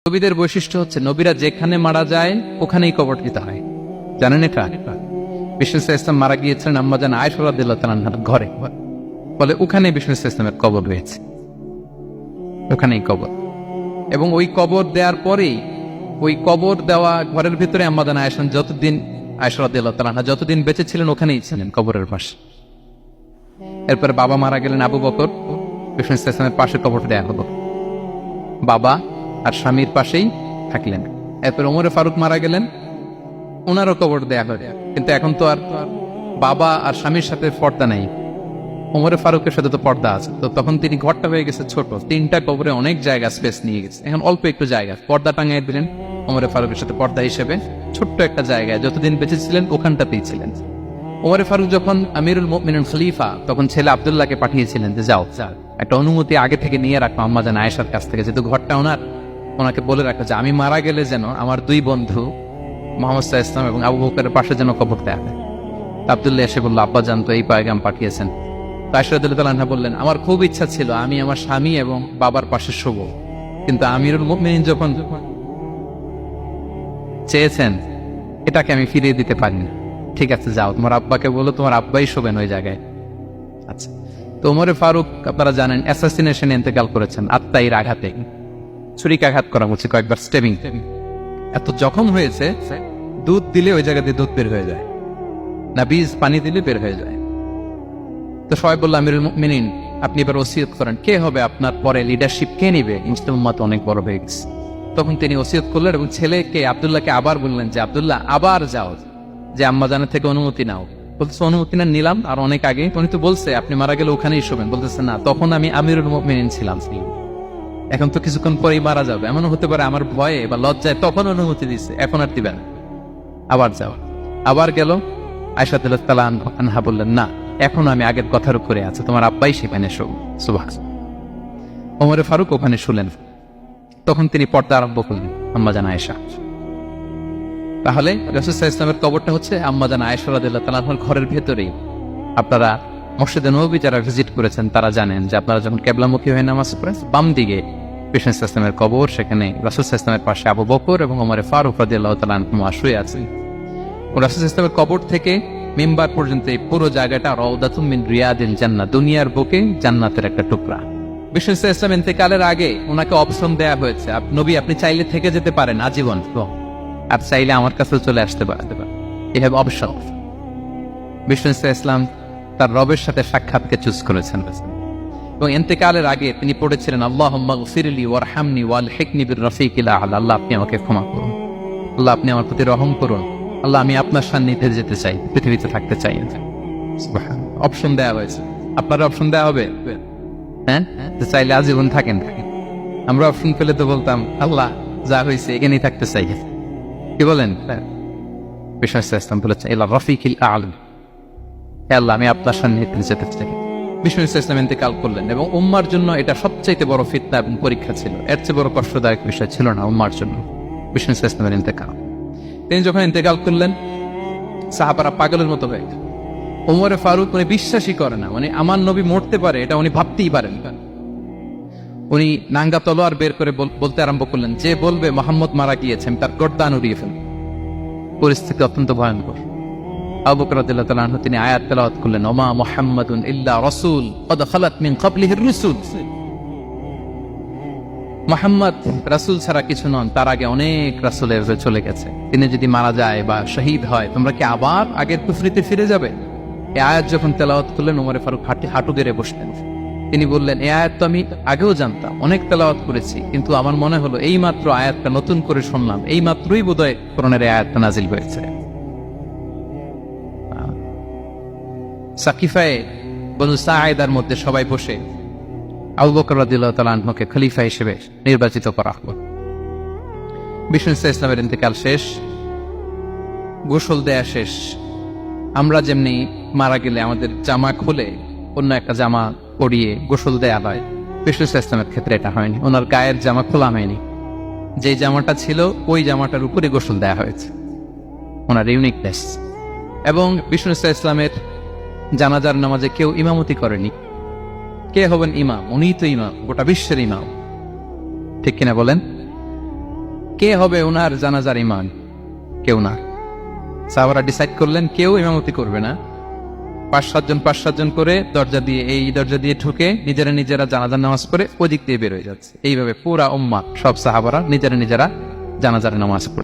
নবীদের বৈশিষ্ট্য হচ্ছে নবীরা যেখানে মারা যায় ওখানেই কবর দিতে হয়। জানেন এটা? বিষ্ণু ইসলাম মারা গিয়েছিলেন আম্মাজান আয়েশা রাদিয়াল্লাহু তাআলা আনহার ঘরে, বলে ওখানে বিষ্ণু ইসলামের কবর রয়েছে, ওখানেই কবর। এবং ওই কবর দেওয়ার পরেই ওই কবর দেওয়া ঘরের ভিতরে আম্মাজান আয়েশা যতদিন আয়েশা রাদিয়াল্লাহু তাআলা আনহা যতদিন বেঁচে ছিলেন ওখানেই ছিলেন কবরের পাশে। এরপরে বাবা মারা গেলেন আবু বকর, বিষ্ণু ইসলামের পাশে কবর দেয়া হলো, বাবা আর স্বামীর পাশেই থাকলেন। এরপর ওমরে ফারুক মারা গেলেন, ওনারও কবর দেয়া হয়। কিন্তু এখন তো আর বাবা আর স্বামীর সাথে পর্দা নাই, ওমরে ফারুকের সাথে তো পর্দা আছে। তো তখন তিনি ঘরটা হয়ে গেছে ছোট, তিনটা কবরে অনেক জায়গা স্পেস নিয়ে গেছে, এখন অল্প একটু জায়গা পর্দা টাঙিয়ে দিলেন ওমরে ফারুকের সাথে পর্দা হিসেবে ছোট্ট একটা জায়গায়, যতদিন বেঁচে ছিলেন ওখানটাতেই ছিলেন। ওমরে ফারুক যখন আমিরুল মুমিনিন খলিফা, তখন ছেলে আব্দুল্লাহকে পাঠিয়েছিলেন যে যাও একটা অনুমতি আগে থেকে নিয়ে রাখো আম্মাজান আয়েশার কাছ থেকে, যেহেতু ঘরটা ওনাকে বলে রাখো যে আমি মারা গেলে যেন আমার দুই বন্ধু মুহাম্মদ সাল্লাল্লাহু আলাইহি ওয়াসাল্লাম এবং আবু বকরের পাশে যেন কবর দেয়া হয়। আব্দুল্লাহ এসে বলল, আব্বা জান তো এই পয়গাম পাঠিয়েছেন। আয়েশা রাদিয়াল্লাহু তাআলা আনহা বললেন, আমার খুব ইচ্ছা ছিল আমি আমার স্বামী এবং বাবার পাশে শোব, কিন্তু আমিরুল মুমিনিন যখন চেয়েছেন এটাকে আমি ফিরিয়ে দিতে পারি না। ঠিক আছে যাও, তোমার আব্বাকে বলো তোমার আব্বাই শোবেন ওই জায়গায়। আচ্ছা, তো ওমরে ফারুক আপনারা জানেন অ্যাসাসিনেশনে ইন্তেকাল করেছেন, আত্মাইর আঘাতে, ছুরিকাঘাত করা হচ্ছে, কয়েকবার স্টেবিং। এত জখম হয়েছে দুধ দিলে ওই জায়গা দিয়ে দুধ বের হয়ে যায় না, বীজ পানি দিলে বের হয়ে যায়। তো সবাই বলল আমিরুল মুমিনিন আপনি এবার ওসিয়ত করেন, কে হবে আপনার পরে লিডারশিপ, কে নিবে? মুসলিম উম্মাত অনেক বড় হয়ে গেছে। তখন তিনি ওসিয়ত করলেন এবং ছেলেকে আব্দুল্লাহকে আবার বললেন যে আব্দুল্লাহ আবার যাও, যে আম্মাজানের থেকে অনুমতি নাও। বলতেছে অনুমতি না নিলাম আর অনেক আগে, উনি তো বলছে আপনি মারা গেলে ওখানেই শোবেন। বলতেছে না, তখন আমি আমিরুল মুমিনিন ছিলাম, এখন তো কিছুক্ষণ পরেই মারা যাবে, এমনও হতে পারে আমার ভয়ে বা লজ্জায় তখন অনুমতি দিচ্ছে, এখন আর দিবেন, আবার যাও। আবার গেল, আয়েশা রাদিয়াল্লাহু তাআলা আনহা বললেন না, এখন আমি আগের কথার উপরে আছে, তোমার আব্বাই সেখানে শো। সুবহানাল্লাহ। ওমরে ফারুক ওখানে শুলেন, তখন তিনি পর্দা আরম্ভ করলেন আম্মাজান আয়েশা। তাহলে রাসূল সাল্লাল্লাহু আলাইহি ওয়াসাল্লামের কবরটা হচ্ছে আম্মাজান আয়েশা রাদিয়াল্লাহু তাআলা আনহার ঘরের ভেতরেই। আপনারা মসজিদে নববী যারা ভিজিট করেছেন তারা জানেন যে আপনারা যখন কিবলামুখী হয়ে নামাজ পড়েন, বাম দিকে বিষ্ণু সাল্লাল্লাহু আলাইহি ওয়াসাল্লামের কবর, সেখানে রাসূল সাল্লাল্লাহু আলাইহি ওয়াসাল্লামের পাশে আবু বকর এবং ওমরে ফারুক রাদিয়াল্লাহু তাআলা আনহুমা শুয়ে আছেন। রাসূল সাল্লাল্লাহু আলাইহি ওয়াসাল্লামের কবর থেকে মিম্বার পর্যন্ত এই পুরো জায়গাটা রাউদাতুম মিন রিয়াদিল জান্নাহ, দুনিয়ার বুকে জান্নাতের একটা টুকরা। বিষ্ণু সাল্লাল্লাহু আলাইহি ওয়াসাল্লাম ইন্তেকালের আগে ওনাকে অপশন দেয়া হয়েছে, নবী আপনি চাইলে থেকে যেতে পারেন আজীবন, আর চাইলে আমার কাছে চলে আসতে পারেন, এই হ্যাভ অপশন। বিষ্ণু সাল্লাল্লাহু আলাইহি ওয়াসাল্লাম তার রবের সাথে সাক্ষাৎকে চুজ করেছেন এবং ইন্তেকালের আগে তিনি পড়েছিলেন আল্লাহুম্মা গফিরলি ওয়ারহামনি ওয়ালহিকনি বির রাফিকিল আ'লা, আল্লাহ আপনি আমাকে ক্ষমা করুন, আল্লাহ আপনি আমার প্রতি রহম করুন, আল্লাহ আমি আপনার সান্নিধ্যে যেতে চাই, পৃথিবীতে থাকতে চাই। অপশন দেওয়া হয়েছে, আপনার অপশন দেওয়া হবে, হ্যাঁ চাইলে আজীবন থাকেন। আমরা অপশন পেলে তো বলতাম আল্লাহ যা হয়েছে এখানেই থাকতে চাই, কি বলেন? বিষ্ণু সাল্লাল্লাহু আলাইহি ওয়াসাল্লাম বলেছেন ইলা রাফিকিল আ'লা, আল্লাহ আমি আপনার সান্নিধ্যে যেতে চাই। বিষ্ণু সাল্লাল্লাহু আলাইহি ওয়াসাল্লাম ইন্তেকাল করলেন এবং উম্মার জন্য এটা সবচাইতে বড় ফিতনা এবং পরীক্ষা ছিল, এর চেয়ে বড় কষ্টদায়ক বিষয় ছিল না উম্মার জন্য বিষ্ণু সাল্লাল্লাহু আলাইহি ওয়াসাল্লামের ইন্তেকাল। তিনি যখন ইন্তেকাল করলেন সাহাবারা পাগলের মতো হয়ে গেল। ওমরে ফারুক উনি বিশ্বাসই করে না, মানে আমার নবী মরতে পারে এটা উনি ভাবতেই পারেন। উনি নাঙ্গা তলোয়ার বের করে বলতে আরম্ভ করলেন, যে বলবে মুহাম্মদ মারা গিয়েছে আমি তার গর্দান উড়িয়ে ফেলব। পরিস্থিতি অত্যন্ত ভয়ঙ্কর। আবু বকর রাদিয়াল্লাহু তাআলা আনহু তিনি আয়াত তেলাওয়াত করলেন, ওমা মুহাম্মাদুন ইল্লা রাসূল ক্বাদ খালাত মিন ক্বাবলিহির রুসুল, মুহাম্মদ রাসূল ছাড়া কিছু নন, তার আগে অনেক রাসূল চলে গেছে, তিনি যদি মারা যায় বা শহীদ হয় তোমরা কি আবার আগের কুফরিতে ফিরে যাবে? এই আয়াত যখন তেলাওয়াত করলেন ওমরে ফারুক হাঁটু গেড়ে বসলেন। তিনি বললেন এই আয়াত তো আমি আগেও জানতাম, অনেক তেলাওয়াত করেছি, কিন্তু আমার মনে হলো এই মাত্র আয়াতটা নতুন করে শুনলাম, এই মাত্রই বোধহয় কোরআনের এই আয়াতটা নাজিল হয়েছে। সাকিফায়ে বনু সাঈদার মধ্যে সবাই বসে আবু বকর রাদিয়াল্লাহু তাআলা আনহুকে খলিফা হিসেবে নির্বাচিত করা হলো। বিষ্ণু সাল্লাল্লাহু আলাইহি ওয়াসাল্লামের ইন্তেকাল শেষ, গোসল দেয়া শেষ। আমরা যেমনি মারা গেলে আমাদের জামা খুলে অন্য একটা জামা পরিয়ে গোসল দেয়া হয়, বিষ্ণু সাল্লাল্লাহু আলাইহি ওয়াসাল্লামের ক্ষেত্রে এটা হয়নি, ওনার গায়ের জামা খোলা হয়নি, যে জামাটা ছিল ওই জামাটার উপরে গোসল দেয়া হয়েছে, ওনার ইউনিকনেস। এবং বিষ্ণু সাল্লাল্লাহু আলাইহি ওয়াসাল্লামের জানাজার নামাজে কেউ ইমামতি করেনি। কে হবেন ইমাম? উনিই তো ইমাম, গোটা বিশ্বের ইমাম, ঠিক কিনা বলেন? কে হবে ওনার জানাজার ইমাম? কেউ না। সাহাবারা ডিসাইড করলেন কেউ ইমামতি করবে না। 5-7 জন করে দরজা দিয়ে, এই দরজা দিয়ে ঢুকে নিজেরা জানাজার নামাজ পড়ে ওদিক দিয়ে বের হয়ে যাচ্ছে। এইভাবে পুরা উম্মাহ সব সাহাবারা নিজেরা জানাজার নামাজ পড়ে